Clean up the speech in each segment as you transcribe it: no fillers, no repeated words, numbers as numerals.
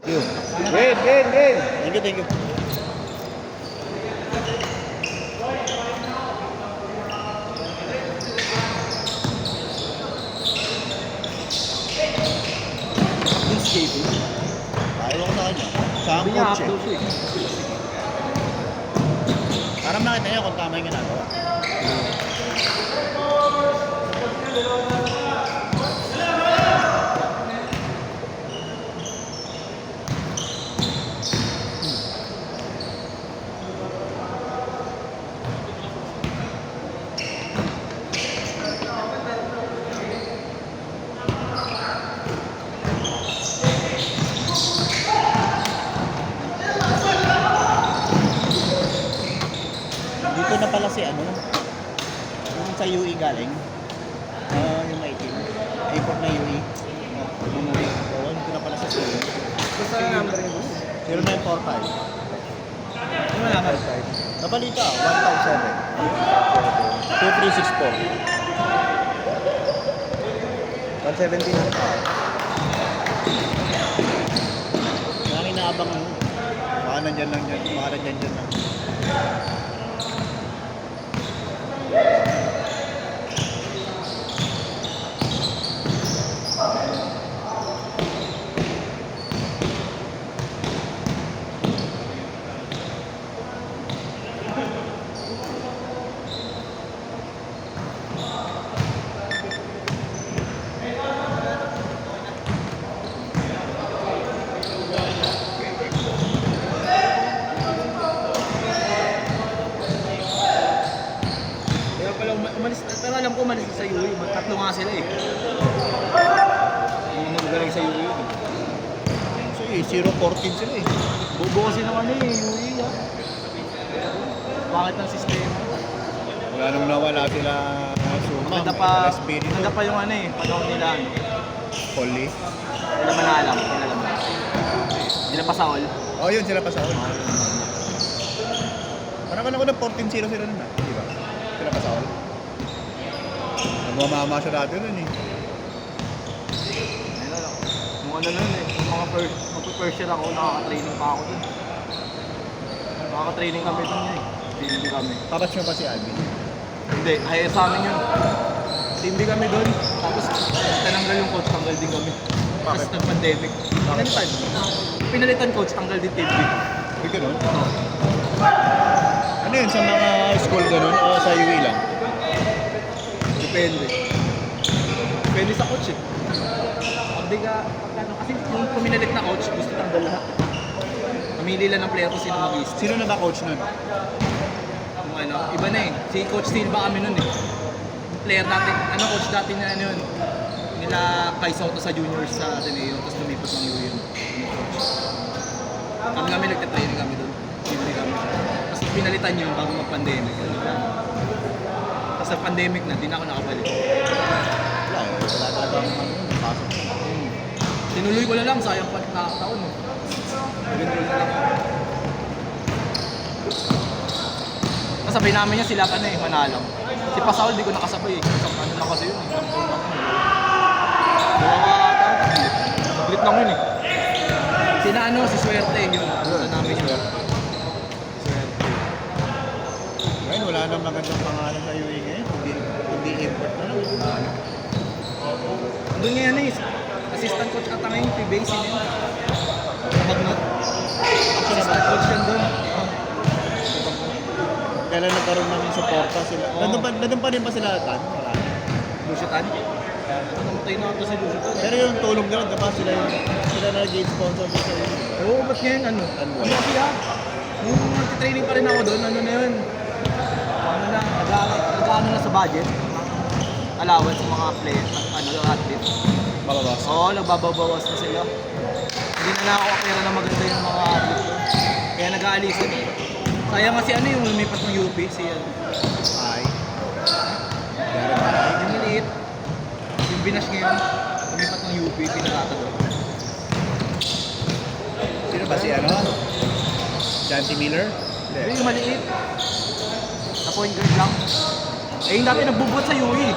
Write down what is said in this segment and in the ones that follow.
You. Win. Thank you. Vince JP. Ayaw ko sa kanya. Sa ang Sabi niya, coach half daw siya eh. Para makita niya kung tama yung ginagawa. Dito na pala si ano, yung sa UE galing. Yung maitim. Import na UE. Bumuwi. Dito na pala sa school. Basta number yun. 0945. Ano malaman? Nabalita, 1,007. 2364. 170 na. Ang inaabang ano. Baka nandyan lang dyan. Baka nandyan dyan lang. Kaya pala umalis, pero alam ko umalis sa UE. Tatlo nga sila eh. Yung magagaling sa UE. So, 014 sila eh. Bobo kasi naman eh, UE ah. Bakit ang sistema? Wala nung nawala sila Suma. Maganda pa yung ano eh, panahon nila ano. Polly. Hindi naman alam, hindi na pa sa all. Oh, yun sila pa sa all. Parang ako na 14-0 sila nun ah. Di ba? Sila pa sa all. Nagmamama siya dati nun eh. Ayun lang. Nung ano nun eh, nung mga first year ako, nakaka-training pa ako dun. Nakaka-training kami dun eh. Hindi kami. Tapos nyo pa si Alvin. Hindi, hire sa amin yun. Team B kami doon, tapos tinanggal yung coach, tanggal din kami. Tapos Bakit? nag-pandemic. Pinalitan coach, tanggal din team B. Uy, ganun? Ano yun? Sa mga school ganun? O sa UE lang? Depende. Depende sa coach eh. Pag di ka, kasi yung puminalit na coach, gusto tanggal lahat. Mamili lang ng player kung sino mag-iist. Sino na ba coach nun? Kung ano, iba na eh. Si Coach Silva kami nun eh. Player dati, coach dati na ano yun. Nila Kai Soto sa juniors sa Ateneo, tapos lumipat ng UE yun. Kami nagtitraining kami doon. Libre kami. Tapos pinalitan yun bago mag-pandemic. Tapos sa pandemic na, di na ako nakabalik. Wala eh. Wala talaga ang pasok. Tinuloy ko na lang, sayang pa nakakataon eh. Tinuloy na lang. Kasabay namin niya sila ka na eh, Manalang. Si Pasaul di ko nakasabay eh. Isang ano na kasi yun eh. Isang taon na yun eh. Saglit lang yun eh. Sina ano, si Swerte yun. Ano namin yun. Swerte. Ngayon, wala nang magandang pangalan sa UE ngayon. Hindi import na lang. Andun nga yan eh. Assistant coach ata ngayon, P-Basin yun. Kabagnot. Assistant coach yan doon. Kailan nagkaroon namin suporta sila. Nandun pa rin ba sila Tan? Wala. Lucitan? Namatay na ito si Lucitan. Pero yung tulong nila, diba sila nag-gate sponsor sa UE. Oo, ba't ngayon ano? Ano kasi ah? Nung nag-training pa rin ako doon, ano na yun? Ano na, nag-ano na sa budget? Allowance sa mga players, athlete. Bababas. Oo, nagbababawas na sila. Hindi na nakakakira na maganda yung mga athlete doon. Kaya nag-aalisan. Sayang kasi ano yung lumipat ng UP, si ano. Ay. Yung maliit. Yung Binash ngayon, lumipat ng UP, pinarata doon. Sino ba si ano? Janty Miller? Hindi, yung maliit. Na point guard lang. Eh, yung dati nagbubuhat sa UE.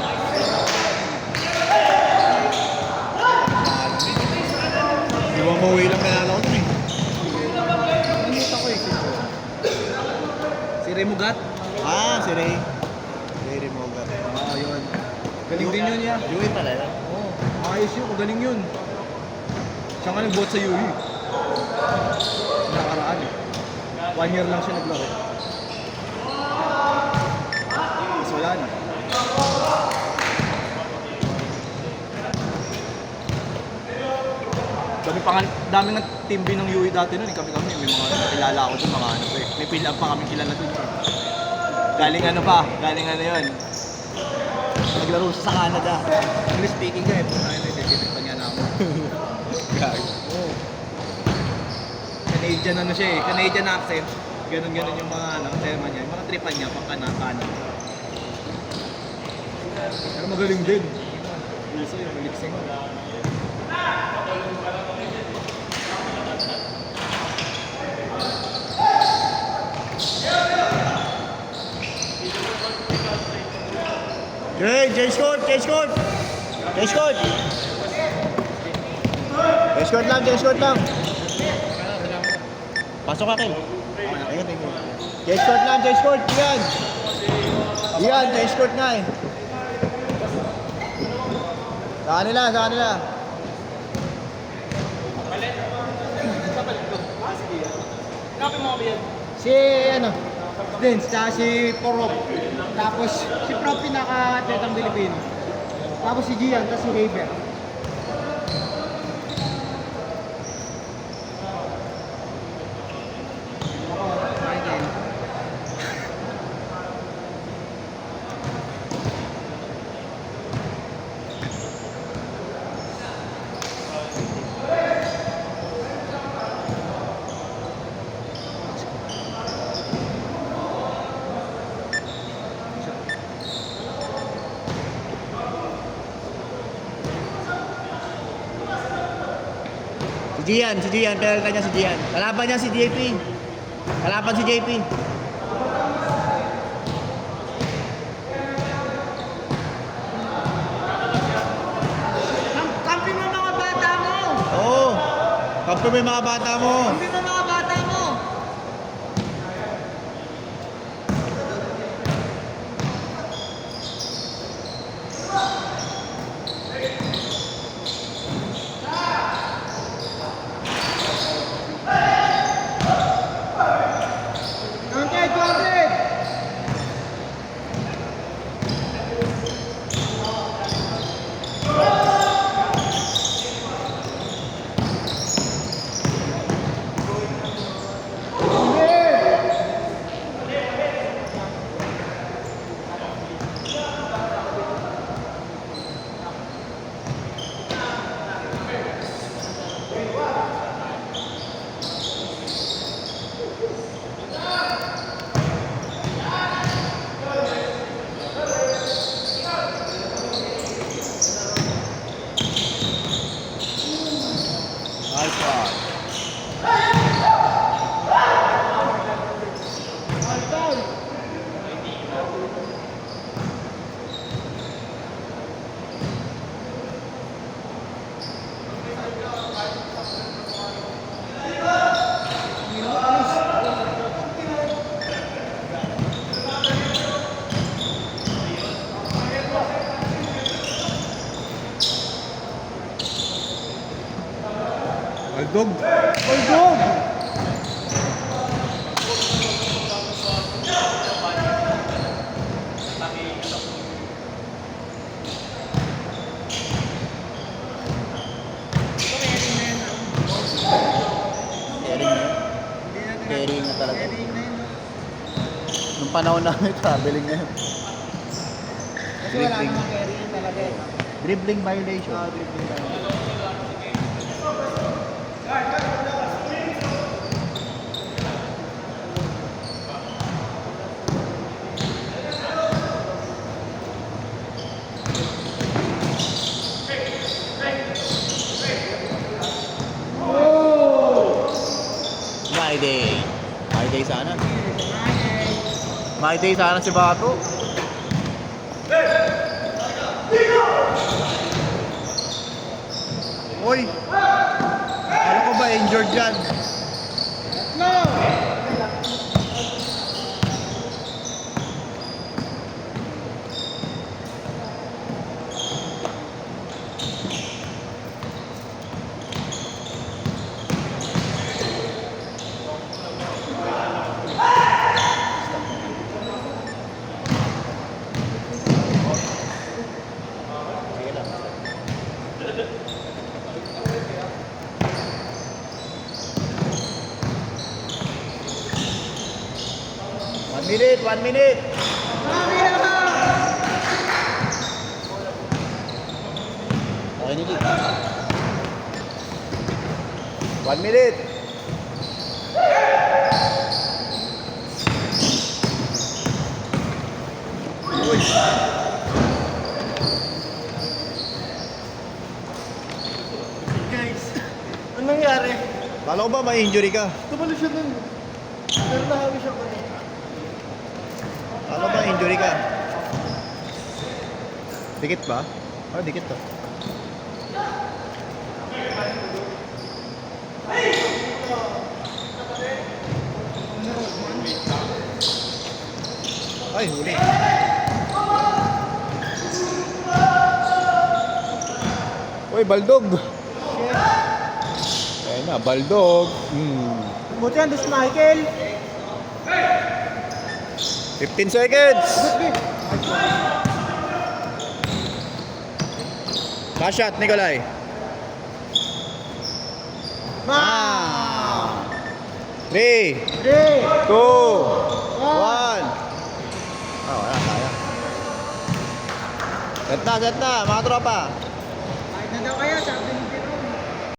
Di ba umuwi lang kailangan ko dun eh. Remugat. Ah, si Ray. Ray Remoga. Oo, yun. Galing din yun yan. Yui pala yun. Oo, ayos yun. Magaling yun. Siya nga nag-vote sa UE. Nakaraan eh. 1 year lang siya naglaro. Mas wala na. Dami ng team B ng UE dati nun. Kami may mga kilala ako dun, mga ano pa eh. May fill up pa kami kilala dun. Galing ano pa, galing ano yun. Naglaro siya sa Canada. English speaking ka eh. Ayun, nagtitipid pa niya na ako. Gag. Oo. Canadian ano siya eh, Canadian accent. Ganon-ganon yung mga ano, tema niya. Yung mga tripan niya, pang kanan. Pero magaling din. Uso yung lip-sync. Hey, change court! Change court! Change court! Change court lang, change court lang. Pasok ka, Kel. Ayun, thank you. Change court lang, change court. Yan. Yan, change court nga eh. Sa kanila, sa kanila. Si ano, Vince, tsaka si Porok. Tapos si Prof pinaka-atletang Pilipino. Tapos si Gian, tapos si Haber. Ako, Michael. Si Gian, penalta niya si Gian. Kalaban niya si JP. Kalaban si JP. Kampi mo mga bata mo! Oo. Kampi mo yung mga bata mo. Kampi mo mga bata mo! Counted, counted! Nice one. Aldog. Oldog! Caring na yun. Caring na talaga. Nung panahon namin, traveling na yun. Kasi wala namang carry yun talaga eh. Dribbling violation. Dribbling tayo. My day. My day sana. My day sana si Bato. Uy! Akala ko ba injured yan? No! minute, 1 minute. Okay, Niki. 1 minute. Uy. Guys, ano nangyari? Kala ko ba may injury ka? Tumalo siya dun. Pero nahawi siya ko. Kala ko ba injury ka? Dikit ba? Oh, dikit to. Ay, huli. Uy, baldog. Ayun na, baldog. Buti yan, doon si Michael. 15 seconds. Last shot, Nikolai. Ma! 3, 3, 2, 1. Ah, wala, kaya. Set na, mga tropa.